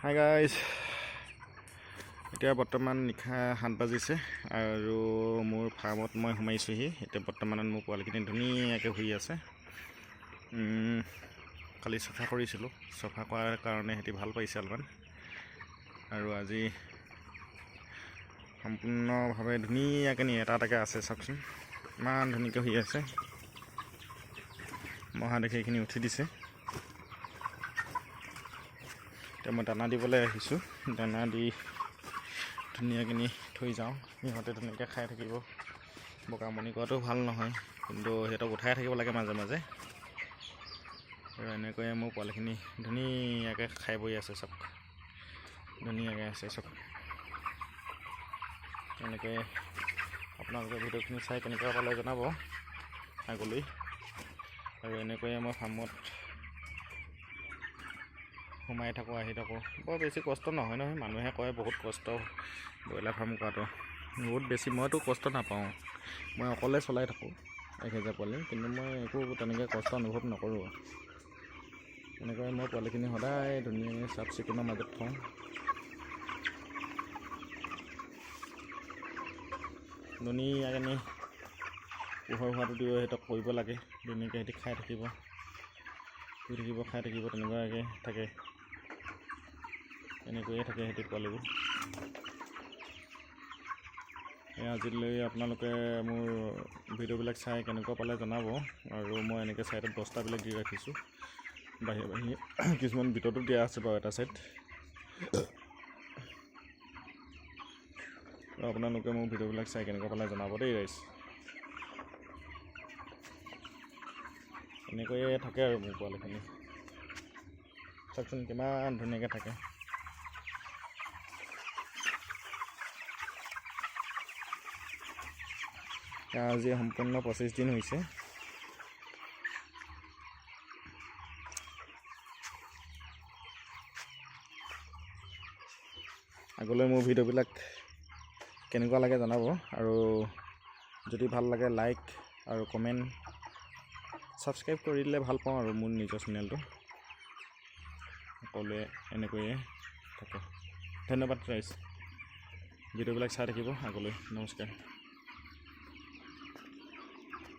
Hi guys, এতিয়া বৰ্তমান নিশা 7 বাজিছে আৰু মোৰ ফাৰ্মত মই সোমাইছোঁহি। এতিয়া বৰ্তমানত মোৰ পোৱালিখিনি ধুনীয়াকৈ শুই আছে। কালি চাফা কৰিছিলোঁ, চাফা কৰাৰ কাৰণে সিহঁতি ভাল পাইছে অলপমান। আৰু আজি সম্পূৰ্ণভাৱে ধুনীয়াকৈ এটা এটাকৈ আছে। চাওকচোন ইমান ধুনীয়াকৈ শুই আছে। মহা দেখি এইখিনি উঠি দিছে। এতিয়া মই দানা দিবলৈ আহিছোঁ। দানা দি ধুনীয়াকৈ থৈ যাওঁ, সিহঁতে ধুনীয়াকৈ খাই থাকিব। বকামনি কৰাটো ভাল নহয়, কিন্তু সিহঁতক উঠাই থাকিব লাগে মাজে মাজে। আৰু এনেকৈয়ে মোৰ পোৱালিখিনি ধুনীয়াকৈ খাই বৈ আছে। চব ধুনীয়াকৈ আছে চব। এনেকৈ আপোনালোকে ভিডিঅ'খিনি চাই কেনেকৈ পালে জনাব আগলৈ। আৰু এনেকৈয়ে মই ফাৰ্মত সোমাই থাকোঁ, আহি থাকোঁ। বৰ বেছি কষ্ট নহয়। মানুহে কয় বহুত কষ্ট ব্ৰইলাৰ ফাৰ্ম কৰাটো, বহুত বেছি। মইতো কষ্ট নাপাওঁ, মই অকলে চলাই থাকোঁ 1000 পোৱালি, কিন্তু মই একো তেনেকৈ কষ্ট অনুভৱ নকৰোঁ। এনেকৈ মই পোৱালিখিনি সদায় ধুনীয়াকৈ চাফ চিকুণৰ মাজত থওঁ। ধুনীয়াকৈ পোহৰ হোৱাটো দিও সিহঁতক কৰিব লাগে। ধুনীয়াকৈ সিহঁতি খাই থাকিব, শুই থাকিব, খাই থাকিব, তেনেকুৱাকৈ থাকে। এনেকৈয়ে থাকে সিহঁতি পোৱালিবোৰ। আজিলৈ আপোনালোকে মোৰ ভিডিঅ'বিলাক চাই কেনেকুৱা পালে জনাব। আৰু মই এনেকৈ ছাইডত বস্তাবিলাক দি ৰাখিছোঁ, বাহিৰে বাহিৰে। কিছুমান ভিতৰতো দিয়া আছে বাৰু এটা ছাইড। আৰু আপোনালোকে মোৰ ভিডিঅ'বিলাক চাই কেনেকুৱা পালে জনাব দেই ৰাইজ। এনেকৈয়ে থাকে আৰু মোৰ পোৱালিখিনি। চাওকচোন কিমান ধুনীয়াকৈ থাকে। আজি সম্পূৰ্ণ 25 দিন হৈছে। আগলৈ মোৰ ভিডিঅ'বিলাক কেনেকুৱা লাগে জনাব। আৰু যদি ভাল লাগে লাইক আৰু কমেণ্ট, ছাবস্ক্ৰাইব কৰি দিলে ভাল পাওঁ। আৰু মোৰ নিজৰ চেনেলটো সকলোৱে এনেকৈয়ে থাকে। ধন্যবাদ ৰাইজ, ভিডিঅ'বিলাক চাই থাকিব আগলৈ। নমস্কাৰ।